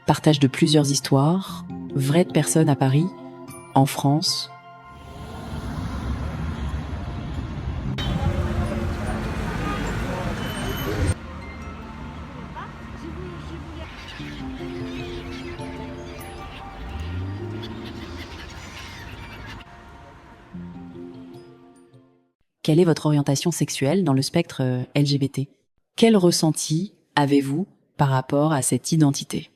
partagent de plusieurs histoires, vraies de personnes à Paris, en France. Quelle est votre orientation sexuelle dans le spectre LGBT? Quel ressenti avez-vous par rapport à cette identité?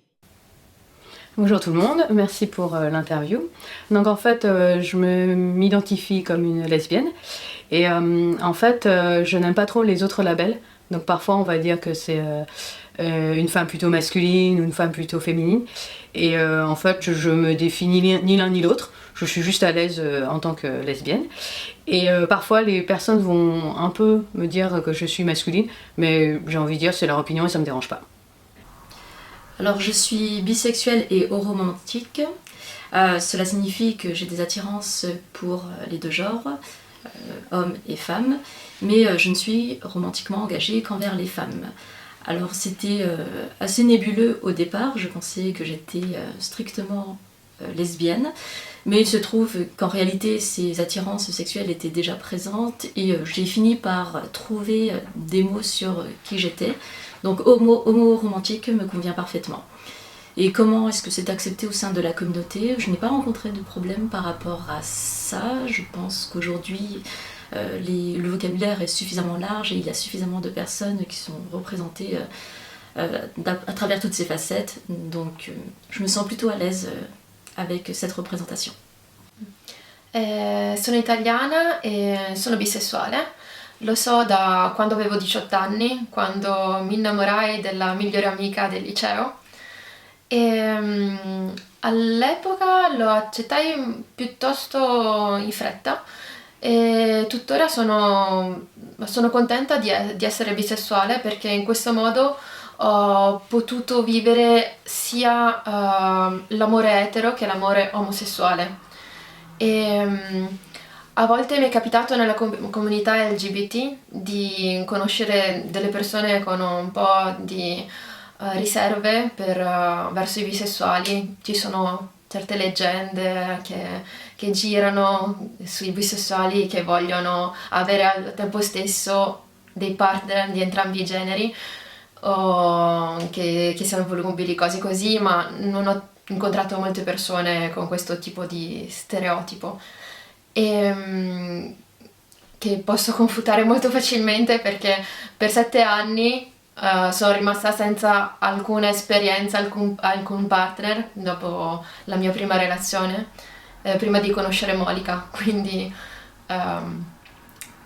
Bonjour tout le monde, merci pour l'interview. Donc en fait, je m'identifie comme une lesbienne et en fait, je n'aime pas trop les autres labels. Donc parfois, on va dire que c'est une femme plutôt masculine ou une femme plutôt féminine. Et en fait, je me définis ni l'un ni l'autre. Je suis juste à l'aise en tant que lesbienne. Et parfois, les personnes vont un peu me dire que je suis masculine, mais j'ai envie de dire c'est leur opinion et ça me dérange pas. Alors je suis bisexuelle et aromantique. Cela signifie que j'ai des attirances pour les deux genres, hommes et femmes, mais je ne suis romantiquement engagée qu'envers les femmes. Alors c'était assez nébuleux au départ, je pensais que j'étais strictement lesbienne, mais il se trouve qu'en réalité ces attirances sexuelles étaient déjà présentes et j'ai fini par trouver des mots sur qui j'étais. Donc homo-romantique me convient parfaitement. Et comment est-ce que c'est accepté au sein de la communauté? Je n'ai pas rencontré de problème par rapport à ça. Je pense qu'aujourd'hui, le vocabulaire est suffisamment large et il y a suffisamment de personnes qui sont représentées à travers toutes ces facettes. Donc je me sens plutôt à l'aise avec cette représentation. Sono italiana e sono bisessuale. Lo so da quando avevo 18 anni, quando mi innamorai della migliore amica del liceo. All'epoca lo accettai piuttosto in fretta e tuttora sono contenta di essere bisessuale perché in questo modo ho potuto vivere sia l'amore etero che l'amore omosessuale. A volte mi è capitato nella comunità LGBT di conoscere delle persone con un po' di riserve verso i bisessuali. Ci sono certe leggende che girano sui bisessuali che vogliono avere al tempo stesso dei partner di entrambi i generi o che siano volubili, cose così, ma non ho incontrato molte persone con questo tipo di stereotipo. Che posso confutare molto facilmente perché per 7 anni sono rimasta senza alcuna esperienza, alcun partner dopo la mia prima relazione, prima di conoscere Monica, quindi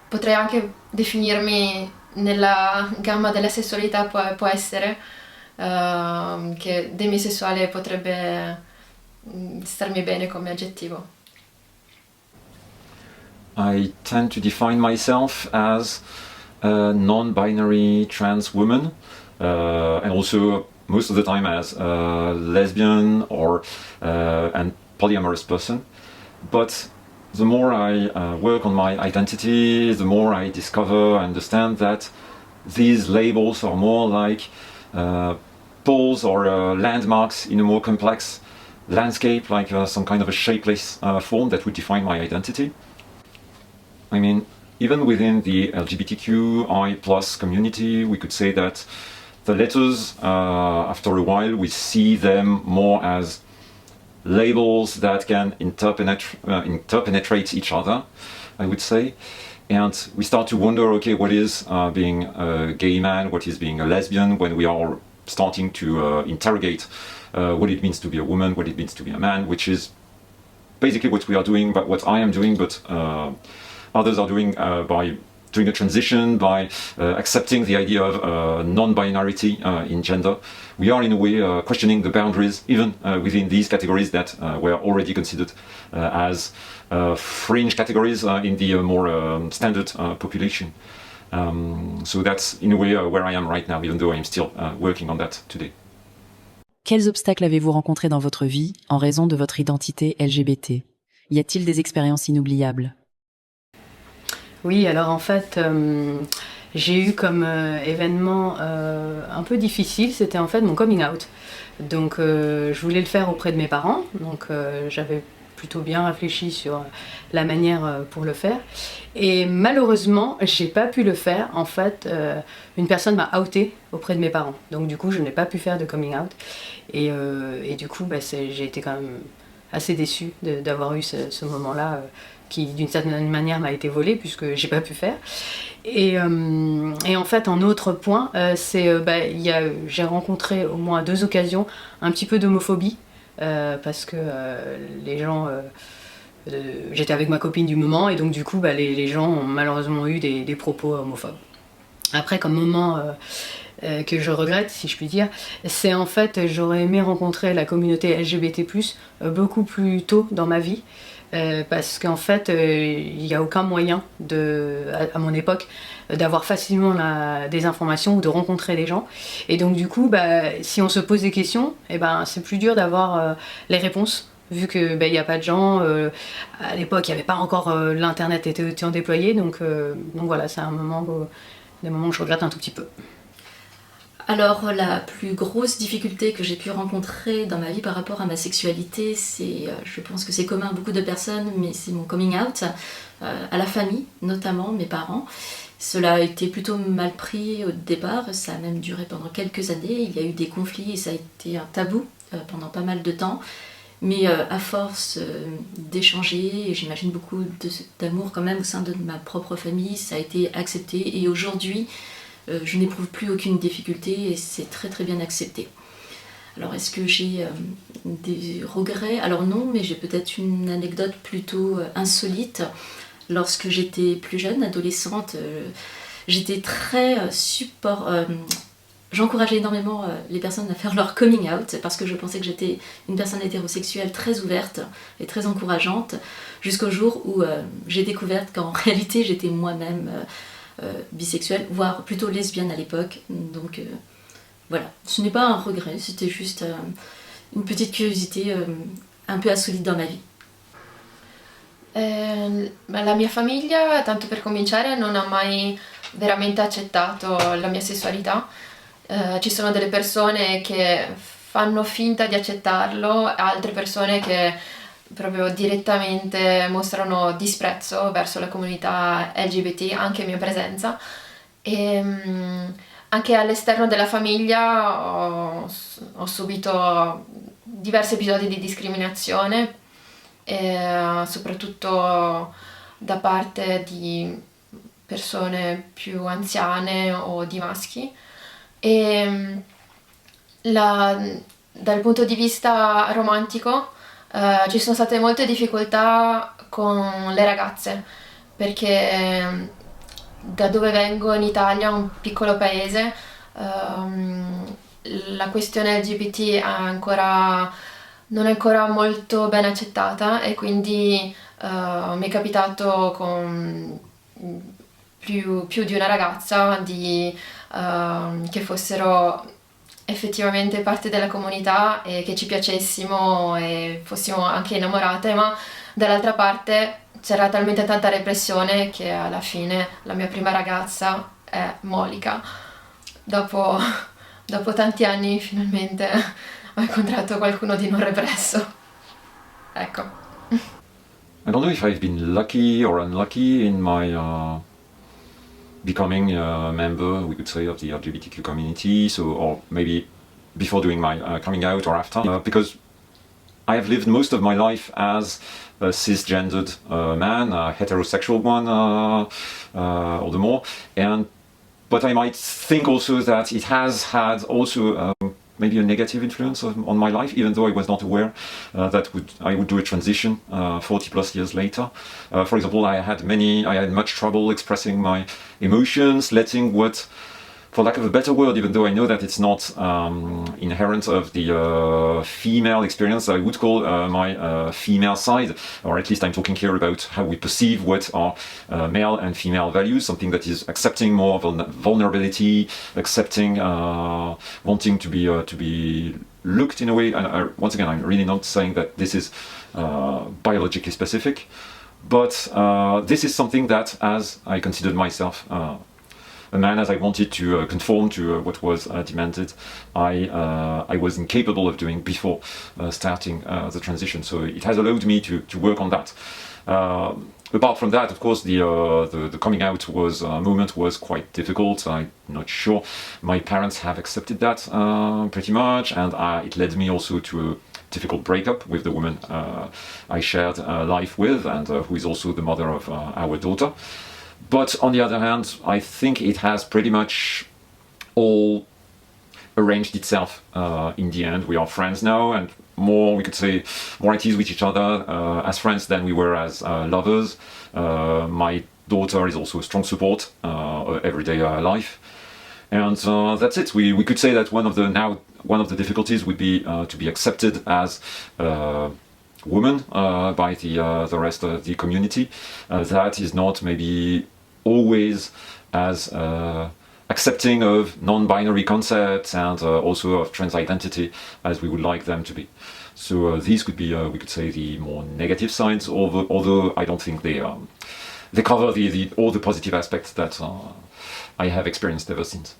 potrei anche definirmi nella gamma della sessualità, può essere che demisessuale potrebbe starmi bene come aggettivo. I tend to define myself as a non-binary trans woman, and also most of the time as a lesbian or and polyamorous person. But the more I work on my identity, the more I discover, understand that these labels are more like poles or landmarks in a more complex landscape, like some kind of a shapeless form that would define my identity. I mean, even within the LGBTQI plus community, we could say that the letters, after a while, we see them more as labels that can interpenetrate each other, I would say. And we start to wonder, okay, what is being a gay man, what is being a lesbian, when we are starting to interrogate what it means to be a woman, what it means to be a man, which is basically what we are doing, but what I am doing, but others are doing by doing a transition, by accepting the idea of non-binarity in gender. We are in a way questioning the boundaries even within these categories that were already considered as fringe categories in the more standard population. So that's in a way where I am right now, even though I'm still working on that today. Quels obstacles avez-vous rencontrés dans votre vie en raison de votre identité LGBT? Y a-t-il des expériences inoubliables? Oui, alors en fait, j'ai eu comme événement un peu difficile, c'était en fait mon coming out. Donc je voulais le faire auprès de mes parents, donc j'avais plutôt bien réfléchi sur la manière pour le faire. Et malheureusement, j'ai pas pu le faire. En fait, une personne m'a outé auprès de mes parents. Donc du coup, je n'ai pas pu faire de coming out. Et du coup, j'ai été quand même assez déçue d'avoir eu ce moment-là qui, d'une certaine manière, m'a été volé puisque j'ai pas pu faire. Et en fait, en autre point, j'ai rencontré au moins à 2 occasions un petit peu d'homophobie parce que les gens... j'étais avec ma copine du moment et donc du coup les gens ont malheureusement eu des propos homophobes. Après, comme moment que je regrette, si je puis dire, c'est en fait j'aurais aimé rencontrer la communauté LGBT+, beaucoup plus tôt dans ma vie. Parce qu'en fait, il n'y a aucun moyen, à mon époque, d'avoir facilement des informations ou de rencontrer des gens. Et donc du coup, si on se pose des questions, c'est plus dur d'avoir les réponses, vu qu'il n'y a pas de gens. À l'époque, il n'y avait pas encore l'internet était déployé, donc voilà, c'est des moments que je regrette un tout petit peu. Alors la plus grosse difficulté que j'ai pu rencontrer dans ma vie par rapport à ma sexualité, je pense que c'est commun à beaucoup de personnes, mais c'est mon coming out, à la famille, notamment mes parents. Cela a été plutôt mal pris au départ, ça a même duré pendant quelques années, il y a eu des conflits et ça a été un tabou pendant pas mal de temps. Mais à force d'échanger, et j'imagine beaucoup d'amour quand même au sein de ma propre famille, ça a été accepté et aujourd'hui, je n'éprouve plus aucune difficulté et c'est très très bien accepté. Alors est-ce que j'ai des regrets? Alors non, mais j'ai peut-être une anecdote plutôt insolite. Lorsque j'étais plus jeune, adolescente, j'étais très j'encourageais énormément les personnes à faire leur coming out parce que je pensais que j'étais une personne hétérosexuelle très ouverte et très encourageante jusqu'au jour où j'ai découvert qu'en réalité j'étais moi-même bisexuelle, voire plutôt lesbienne à l'époque. Donc voilà, ce n'est pas un regret, c'était juste une petite curiosité un peu insolite dans ma vie. La mia famiglia, tanto per cominciare, non ha mai veramente accettato la mia sessualità. Ci sono delle persone che fanno finta di accettarlo, altre persone che proprio direttamente mostrano disprezzo verso la comunità LGBT, anche in mia presenza. E anche all'esterno della famiglia ho subito diversi episodi di discriminazione, soprattutto da parte di persone più anziane o di maschi. Dal punto di vista romantico ci sono state molte difficoltà con le ragazze perché da dove vengo in Italia, un piccolo paese, la questione LGBT non è ancora molto ben accettata e quindi mi è capitato con più di una ragazza che fossero effettivamente parte della comunità e che ci piacessimo e fossimo anche innamorate, ma dall'altra parte c'era talmente tanta repressione che alla fine la mia prima ragazza è Monica. Dopo tanti anni finalmente ho incontrato qualcuno di non represso. Ecco. I don't know if I've been lucky or unlucky in my becoming a member, we could say, of the LGBTQ community, or maybe before doing my coming out or after, because I have lived most of my life as a cisgendered man, a heterosexual one, all the more, but I might think also that it has had also maybe a negative influence on my life, even though I was not aware that I would do a transition 40 plus years later. For example, I had much trouble expressing my emotions, letting what, for lack of a better word, even though I know that it's not inherent of the female experience, I would call my female side, or at least I'm talking here about how we perceive what are male and female values, something that is accepting more vulnerability, accepting, wanting to be looked in a way. And once again, I'm really not saying that this is biologically specific, but this is something that, as I considered myself a man, as I wanted to conform to what was demanded, I was incapable of doing before starting the transition. So it has allowed me to work on that. Apart from that, of course, the coming out movement was quite difficult. I'm not sure my parents have accepted that pretty much, and it led me also to a difficult breakup with the woman I shared life with, and who is also the mother of our daughter. But on the other hand, I think it has pretty much all arranged itself in the end. We are friends now, and we could say, more at ease with each other as friends than we were as lovers. My daughter is also a strong support everyday life. And that's it. We could say that one of the difficulties would be to be accepted as woman by the rest of the community. That is not maybe always as accepting of non-binary concepts and also of trans identity as we would like them to be. So these could be, we could say, the more negative sides, although I don't think they cover all the positive aspects that I have experienced ever since.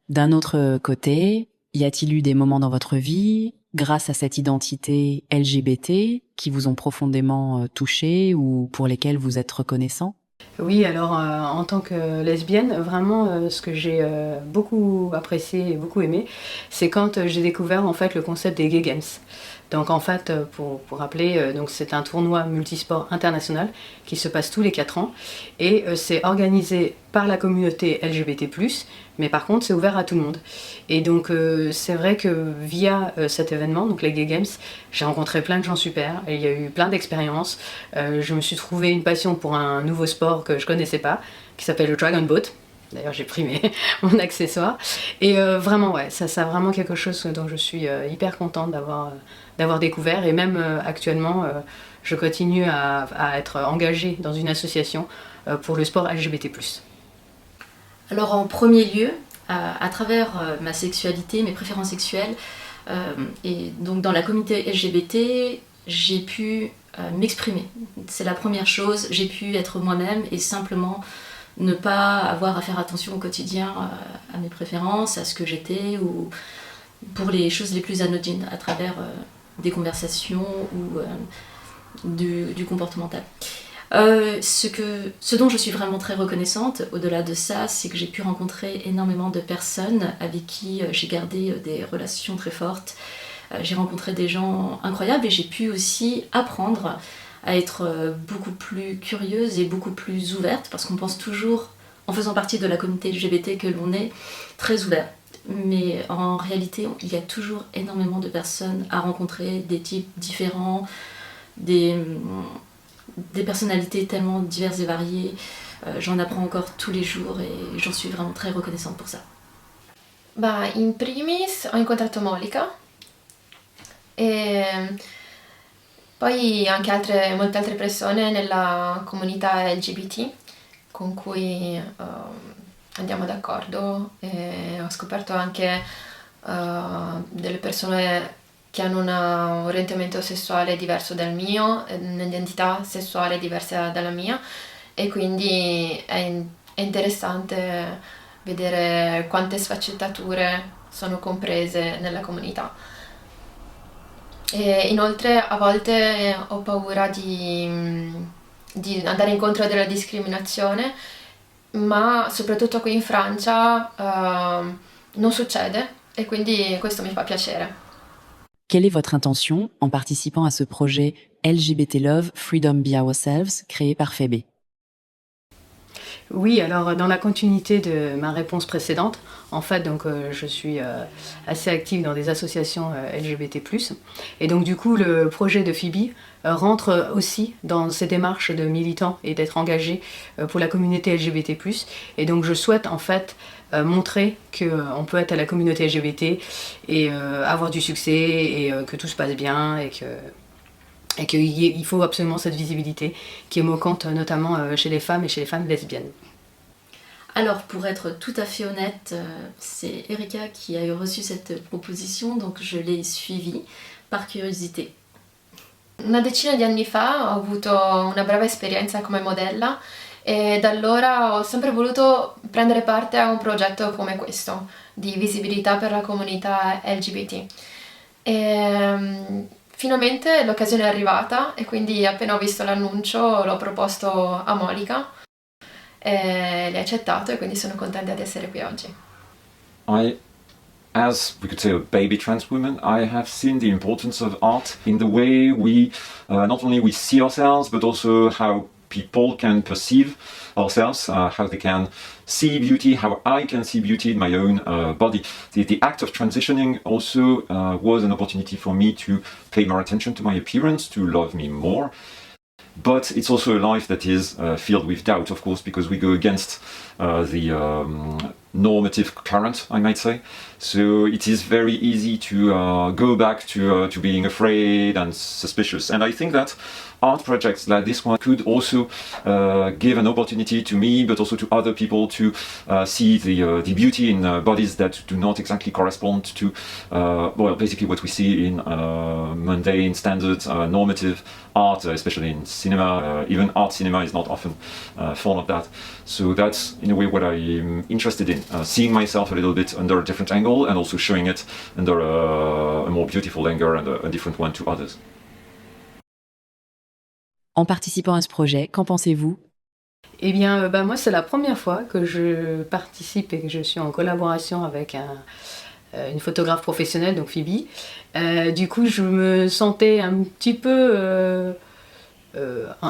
D'un autre côté, y a-t-il eu des moments dans votre vie, grâce à cette identité LGBT, qui vous ont profondément touché ou pour lesquels vous êtes reconnaissant ? Oui, alors en tant que lesbienne, vraiment ce que j'ai beaucoup apprécié et beaucoup aimé, c'est quand j'ai découvert en fait le concept des Gay Games. Donc en fait, pour rappeler, donc c'est un tournoi multisport international qui se passe tous les 4 ans et c'est organisé par la communauté LGBT+, mais par contre c'est ouvert à tout le monde. Et donc c'est vrai que via cet événement, donc les Gay Games, j'ai rencontré plein de gens super et il y a eu plein d'expériences. Je me suis trouvé une passion pour un nouveau sport que je connaissais pas, qui s'appelle le Dragon Boat. D'ailleurs, j'ai pris mon accessoire. Et vraiment, ouais, ça c'est vraiment quelque chose dont je suis hyper contente d'avoir découvert. Et même actuellement, je continue à être engagée dans une association pour le sport LGBT+. Alors en premier lieu, à travers ma sexualité, mes préférences sexuelles, et donc dans la communauté LGBT, j'ai pu m'exprimer. C'est la première chose, j'ai pu être moi-même et simplement ne pas avoir à faire attention au quotidien à mes préférences, à ce que j'étais, ou pour les choses les plus anodines, à travers des conversations ou du comportemental. Ce dont je suis vraiment très reconnaissante, au-delà de ça, c'est que j'ai pu rencontrer énormément de personnes avec qui j'ai gardé des relations très fortes. J'ai rencontré des gens incroyables et j'ai pu aussi apprendre à être beaucoup plus curieuse et beaucoup plus ouverte, parce qu'on pense toujours, en faisant partie de la communauté LGBT, que l'on est très ouvert. Mais en réalité, il y a toujours énormément de personnes à rencontrer, des types différents, des personnalités tellement diverses et variées. J'en apprends encore tous les jours et j'en suis vraiment très reconnaissante pour ça. In primis ho incontrato Monica e poi anche molte altre persone nella comunità LGBT con cui andiamo d'accordo, e ho scoperto anche delle persone che hanno un orientamento sessuale diverso dal mio, un'identità sessuale diversa dalla mia, e quindi è interessante vedere quante sfaccettature sono comprese nella comunità. E inoltre a volte ho paura di andare incontro della discriminazione, ma soprattutto qui in Francia non succede e quindi questo mi fa piacere. Quelle est votre intention en participant à ce projet LGBT Love Freedom Be Ourselves créé par Febe ? Oui, alors dans la continuité de ma réponse précédente, en fait, donc je suis assez active dans des associations LGBT+. Et donc du coup, le projet de Phoebe rentre aussi dans ces démarches de militants et d'être engagé pour la communauté LGBT+. Et donc je souhaite en fait montrer qu'on peut être à la communauté LGBT et avoir du succès et que tout se passe bien et qu'il faut absolument cette visibilité qui est manquante notamment chez les femmes et chez les femmes lesbiennes. Alors pour être tout à fait honnête, c'est Erika qui a reçu cette proposition, donc je l'ai suivie par curiosité. Una decina di anni fa ho avuto una breve esperienza come modella e da allora ho sempre voluto prendere parte a un progetto come questo, di visibilità per la comunità LGBT. Finalmente l'occasione è arrivata e quindi appena ho visto l'annuncio l'ho proposto a Monica e lei ha accettato e quindi sono contenta di essere qui oggi. As we could say a baby trans woman, I have seen the importance of art in the way we not only we see ourselves, but also how people can perceive ourselves, how they can see beauty, how I can see beauty in my own body. The act of transitioning also was an opportunity for me to pay more attention to my appearance, to love me more. But it's also a life that is filled with doubt, of course, because we go against the normative current, I might say. So it is very easy to go back to being afraid and suspicious. And I think that art projects like this one could also give an opportunity to me, but also to other people, to see the beauty in bodies that do not exactly correspond to, well, basically what we see in mundane, standard, normative art, especially in cinema. Even art cinema is not often fond of that. So that's in a way what I'm interested in, seeing myself a little bit under a different angle and also showing it under a more beautiful angle and a different one to others. En participant à ce projet, qu'en pensez-vous? Eh bien, moi, c'est la première fois que je participe et que je suis en collaboration avec une photographe professionnelle, donc Phoebe. Du coup, je me sentais un petit peu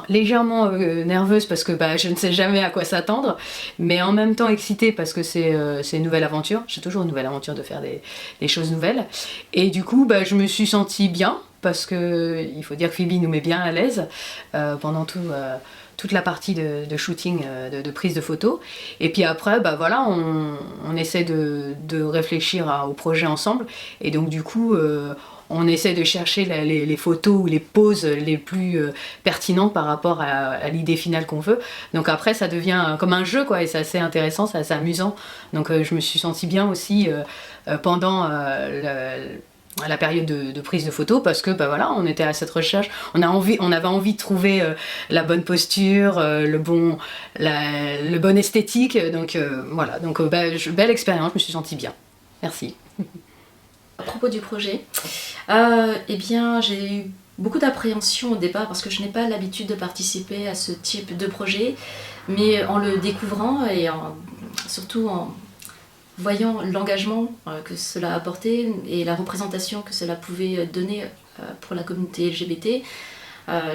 légèrement nerveuse parce que je ne sais jamais à quoi s'attendre, mais en même temps excitée parce que c'est une nouvelle aventure. C'est toujours une nouvelle aventure de faire des choses nouvelles. Et du coup, je me suis sentie bien parce que il faut dire que Phoebe nous met bien à l'aise pendant toute la partie de shooting, de prise de photos. Et puis après, voilà, on essaie de réfléchir au projet ensemble. Et donc du coup, on essaie de chercher les photos ou les poses les plus pertinentes par rapport à l'idée finale qu'on veut. Donc après, ça devient comme un jeu, quoi, et c'est assez intéressant, c'est assez amusant. Donc je me suis sentie bien aussi pendant la période de prise de photos parce que voilà, on était à cette recherche, on avait envie de trouver la bonne posture, le bon esthétique, donc voilà, donc belle expérience, je me suis sentie bien. Merci. À propos du projet, eh bien j'ai eu beaucoup d'appréhension au départ parce que je n'ai pas l'habitude de participer à ce type de projet, mais en le découvrant et surtout en voyant l'engagement que cela apportait et la représentation que cela pouvait donner pour la communauté LGBT,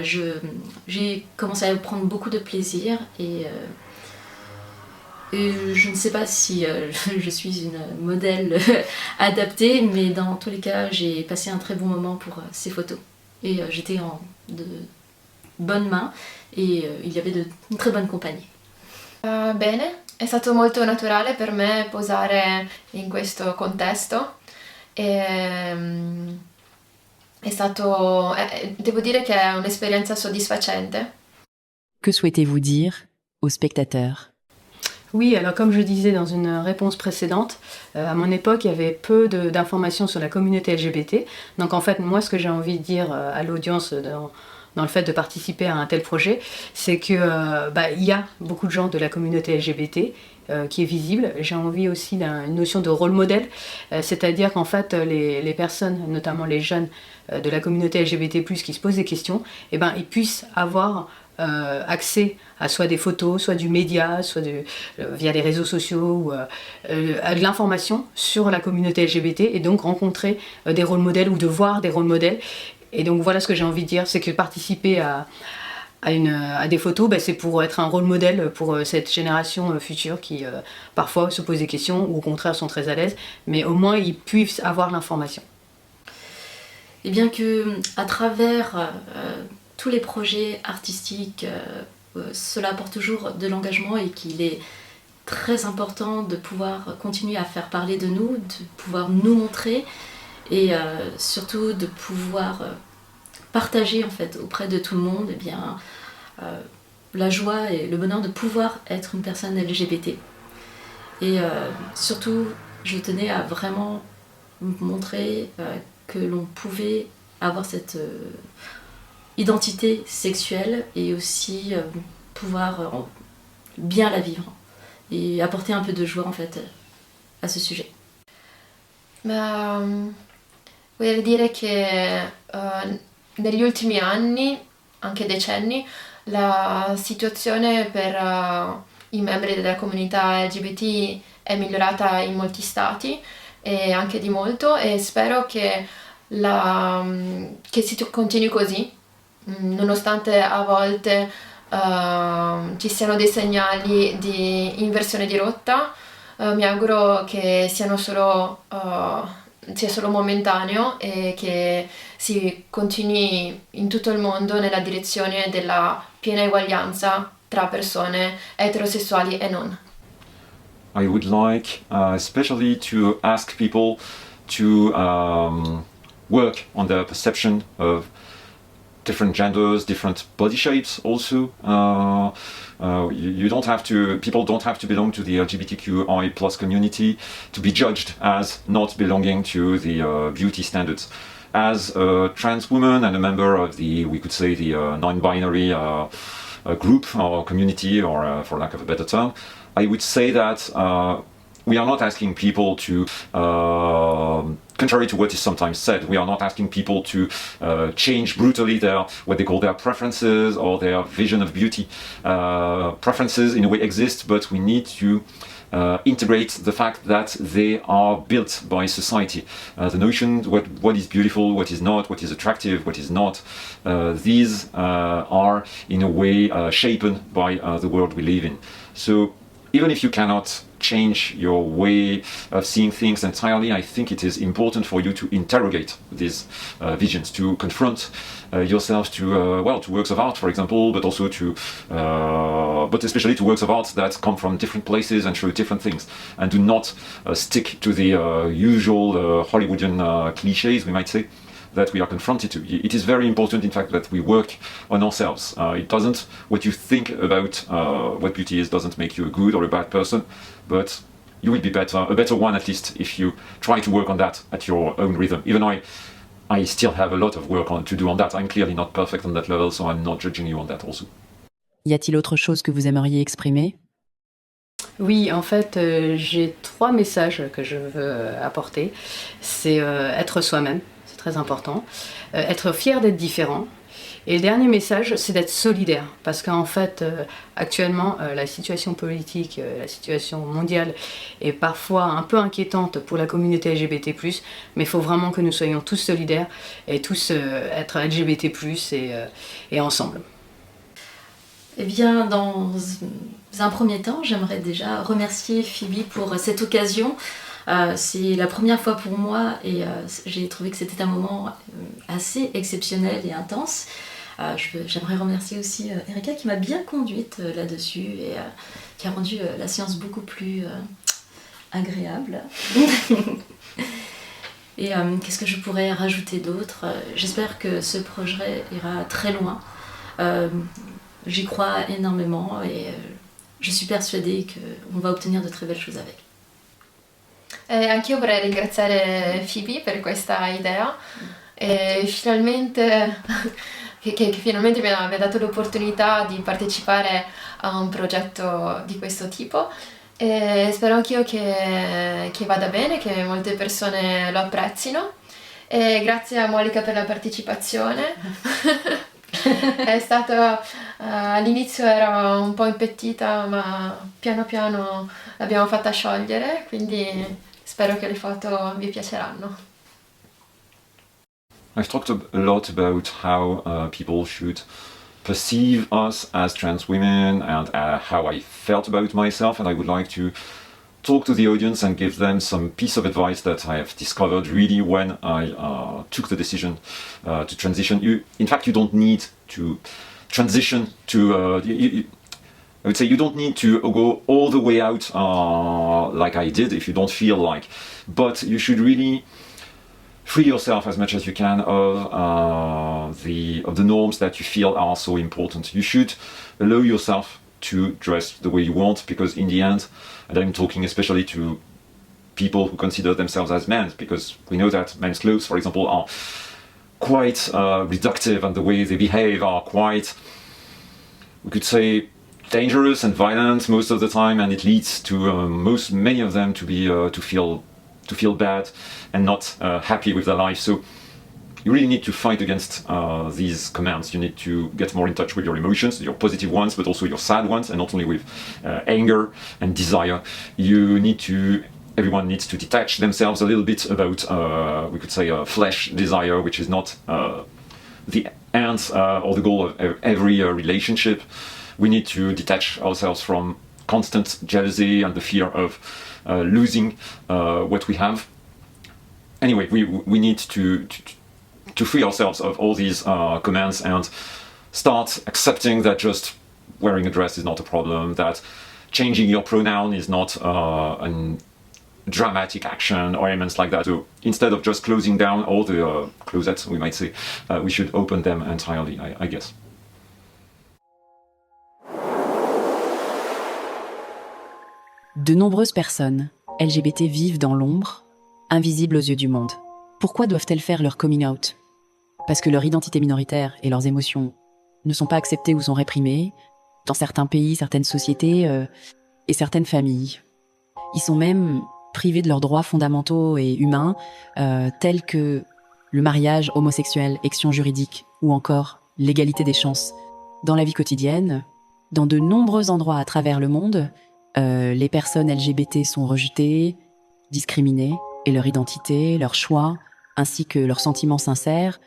j'ai commencé à prendre beaucoup de plaisir et je ne sais pas si je suis une modèle adaptée, mais dans tous les cas, j'ai passé un très bon moment pour ces photos. Et j'étais en de bonnes mains et il y avait une très bonne compagnie. Bene, è stato molto naturale per me posare in questo contesto e devo dire che è un'esperienza soddisfacente. Que souhaitez-vous dire aux spectateurs? Oui, alors comme je disais dans une réponse précédente, à mon époque, il y avait peu d'informations sur la communauté LGBT. Donc en fait, moi, ce que j'ai envie de dire à l'audience dans le fait de participer à un tel projet, c'est que il y a beaucoup de gens de la communauté LGBT qui est visible. J'ai envie aussi d'une notion de rôle modèle, c'est-à-dire qu'en fait, les personnes, notamment les jeunes de la communauté LGBT+, qui se posent des questions, ils puissent avoir accès à soit des photos, soit du média, soit via les réseaux sociaux, ou à de l'information sur la communauté LGBT et donc rencontrer des rôles modèles ou de voir des rôles modèles. Et donc voilà ce que j'ai envie de dire, c'est que participer à des photos, c'est pour être un rôle modèle pour cette génération future qui parfois se pose des questions ou au contraire sont très à l'aise, mais au moins ils puissent avoir l'information. Et bien que à travers tous les projets artistiques, cela apporte toujours de l'engagement et qu'il est très important de pouvoir continuer à faire parler de nous, de pouvoir nous montrer et surtout de pouvoir partager en fait auprès de tout le monde la joie et le bonheur de pouvoir être une personne LGBT. Et surtout, je tenais à vraiment montrer que l'on pouvait avoir cette identité sexuelle et aussi pouvoir bien la vivre et apporter un peu de joie en fait à ce sujet. Voglio dire che negli ultimi anni, anche decenni, la situazione per i membri della comunità LGBT è migliorata in molti stati e anche di molto, e spero che si continui così, nonostante a volte ci siano dei segnali di inversione di rotta. Mi auguro che sia solo momentaneo e che si continui in tutto il mondo nella direzione della piena eguaglianza tra persone eterosessuali e non. I would like especially to ask people to work on their perception of different genders, different body shapes also. You don't have to, people don't have to belong to the LGBTQI plus community to be judged as not belonging to the beauty standards. As a trans woman and a member of the, we could say, the non-binary group or community, or for lack of a better term, I would say that we are not asking people to, contrary to what is sometimes said, we are not asking people to change brutally what they call their preferences or their vision of beauty. Preferences in a way exist, but we need to integrate the fact that they are built by society. The notion, what is beautiful, what is not, what is attractive, what is not, these are in a way shaped by the world we live in. So even if you cannot change your way of seeing things entirely, I think it is important for you to interrogate these visions, to confront yourself to works of art, for example, but also but especially to works of art that come from different places and show different things, and do not stick to the usual Hollywoodian cliches, we might say, that we are confronted to. It is very important, in fact, that we work on ourselves. What you think about what beauty is doesn't make you a good or a bad person, but you will be a better one at least, if you try to work on that at your own rhythm. Even I still have a lot of work to do on that. I'm clearly not perfect on that level, so I'm not judging you on that also. Y a-t-il autre chose que vous aimeriez exprimer ? Oui, en fait, j'ai 3 messages que je veux apporter. C'est être soi-même, c'est très important. Être fier d'être différent. Et le dernier message, c'est d'être solidaire. Parce qu'en fait, actuellement, la situation politique, la situation mondiale est parfois un peu inquiétante pour la communauté LGBT+, mais il faut vraiment que nous soyons tous solidaires et tous être LGBT+, et ensemble. Eh bien, dans un premier temps, j'aimerais déjà remercier Phoebe pour cette occasion. C'est la première fois pour moi et j'ai trouvé que c'était un moment assez exceptionnel et intense. J'aimerais remercier aussi Erika qui m'a bien conduite là-dessus et qui a rendu la séance beaucoup plus agréable. Et qu'est-ce que je pourrais rajouter d'autre ? J'espère que ce projet ira très loin. J'y crois énormément et je suis persuadée qu'on va obtenir de très belles choses avec. Anch'io vorrei ringraziare Phoebe per questa idea e che finalmente mi abbia dato l'opportunità di partecipare a un progetto di questo tipo, e spero anch'io che vada bene, che molte persone lo apprezzino, e grazie a Monica per la partecipazione. È stato all'inizio ero un po' impettita, ma piano piano l'abbiamo fatta sciogliere, quindi spero che le foto vi piaceranno. I've talked a lot about how people should perceive us as trans women and how I felt about myself, and I would like to talk to the audience and give them some piece of advice that I have discovered really when I took the decision to transition. In fact, you don't need to transition to, I would say you don't need to go all the way out like I did if you don't feel like, but you should really free yourself as much as you can of the norms that you feel are so important. You should allow yourself to dress the way you want, because in the end, and I'm talking especially to people who consider themselves as men, because we know that men's clothes, for example, are quite reductive, and the way they behave are quite, we could say, dangerous and violent most of the time, and it leads to many of them to be to feel bad and not happy with their life. So you really need to fight against these commands. You need to get more in touch with your emotions, your positive ones, but also your sad ones, and not only with anger and desire. Everyone needs to detach themselves a little bit about, we could say, flesh desire, which is not the end or the goal of every relationship. We need to detach ourselves from constant jealousy and the fear of losing what we have. Anyway, we need to free ourselves of all these commands and start accepting that just wearing a dress is not a problem, that changing your pronoun is not an dramatic action or elements like that. So instead of just closing down all the closets, we might say, we should open them entirely, I guess. De nombreuses personnes LGBT vivent dans l'ombre, invisibles aux yeux du monde. Pourquoi doivent-elles faire leur coming out? Parce que leur identité minoritaire et leurs émotions ne sont pas acceptées ou sont réprimées dans certains pays, certaines sociétés et certaines familles. Ils sont même privés de leurs droits fondamentaux et humains, tels que le mariage homosexuel, action juridique, ou encore l'égalité des chances. Dans la vie quotidienne, dans de nombreux endroits à travers le monde, les personnes LGBT sont rejetées, discriminées, et leur identité, leur choix, ainsi que leurs sentiments sincères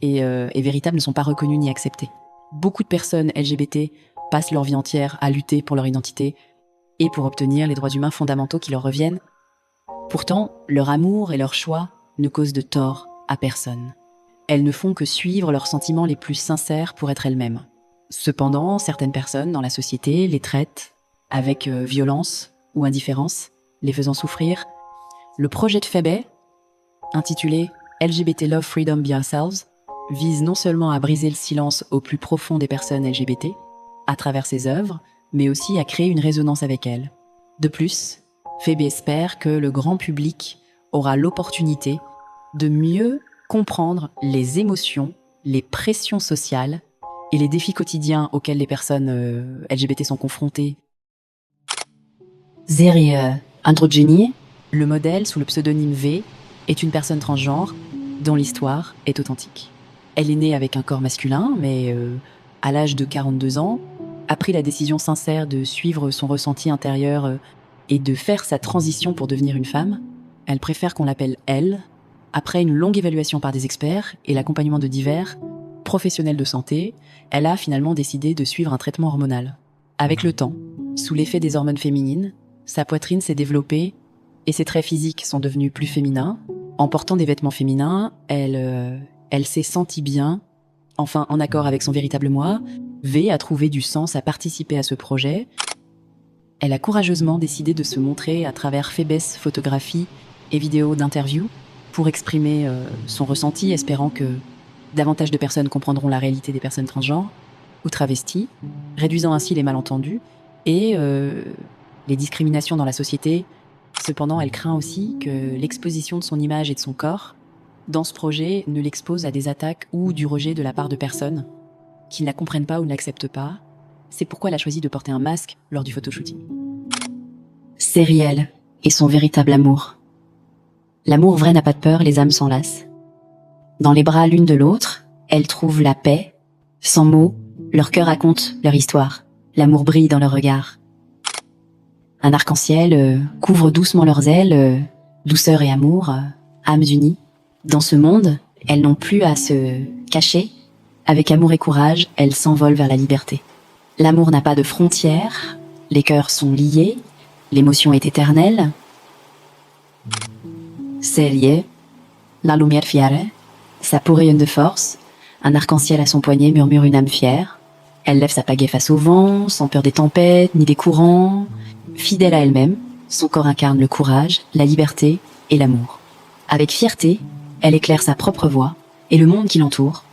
et véritables ne sont pas reconnus ni acceptés. Beaucoup de personnes LGBT passent leur vie entière à lutter pour leur identité et pour obtenir les droits humains fondamentaux qui leur reviennent. Pourtant, leur amour et leur choix ne causent de tort à personne. Elles ne font que suivre leurs sentiments les plus sincères pour être elles-mêmes. Cependant, certaines personnes dans la société les traitent avec violence ou indifférence, les faisant souffrir. Le projet de Phoebe, intitulé LGBT Love Freedom Be Ourselves, vise non seulement à briser le silence au plus profond des personnes LGBT, à travers ses œuvres, mais aussi à créer une résonance avec elles. De plus, Phoebe espère que le grand public aura l'opportunité de mieux comprendre les émotions, les pressions sociales et les défis quotidiens auxquels les personnes LGBT sont confrontées. Zeri Androgynie, le modèle sous le pseudonyme V, est une personne transgenre dont l'histoire est authentique. Elle est née avec un corps masculin, mais à l'âge de 42 ans, a pris la décision sincère de suivre son ressenti intérieur et de faire sa transition pour devenir une femme. Elle préfère qu'on l'appelle elle, après une longue évaluation par des experts et l'accompagnement de divers professionnels de santé, elle a finalement décidé de suivre un traitement hormonal. Avec le temps, sous l'effet des hormones féminines, sa poitrine s'est développée et ses traits physiques sont devenus plus féminins. En portant des vêtements féminins, elle s'est sentie bien, enfin en accord avec son véritable moi. V a trouvé du sens à participer à ce projet. Elle a courageusement décidé de se montrer à travers Phoebe's photographies et vidéos d'interviews pour exprimer son ressenti, espérant que davantage de personnes comprendront la réalité des personnes transgenres ou travesties, réduisant ainsi les malentendus et les discriminations dans la société. Cependant, elle craint aussi que l'exposition de son image et de son corps dans ce projet ne l'expose à des attaques ou du rejet de la part de personnes qui ne la comprennent pas ou ne l'acceptent pas. C'est pourquoi elle a choisi de porter un masque lors du photoshooting. C'est réel et son véritable amour. L'amour vrai n'a pas de peur, les âmes s'enlacent. Dans les bras l'une de l'autre, elles trouvent la paix. Sans mots, leur cœur raconte leur histoire. L'amour brille dans leur regard. Un arc-en-ciel couvre doucement leurs ailes, douceur et amour, âmes unies. Dans ce monde, elles n'ont plus à se cacher. Avec amour et courage, elles s'envolent vers la liberté. L'amour n'a pas de frontières, les cœurs sont liés, l'émotion est éternelle. C'est lié, la lumière fière, sa peau rayonne de force, un arc-en-ciel à son poignet murmure une âme fière. Elle lève sa pagaie face au vent, sans peur des tempêtes ni des courants. Fidèle à elle-même, son corps incarne le courage, la liberté et l'amour. Avec fierté, elle éclaire sa propre voie et le monde qui l'entoure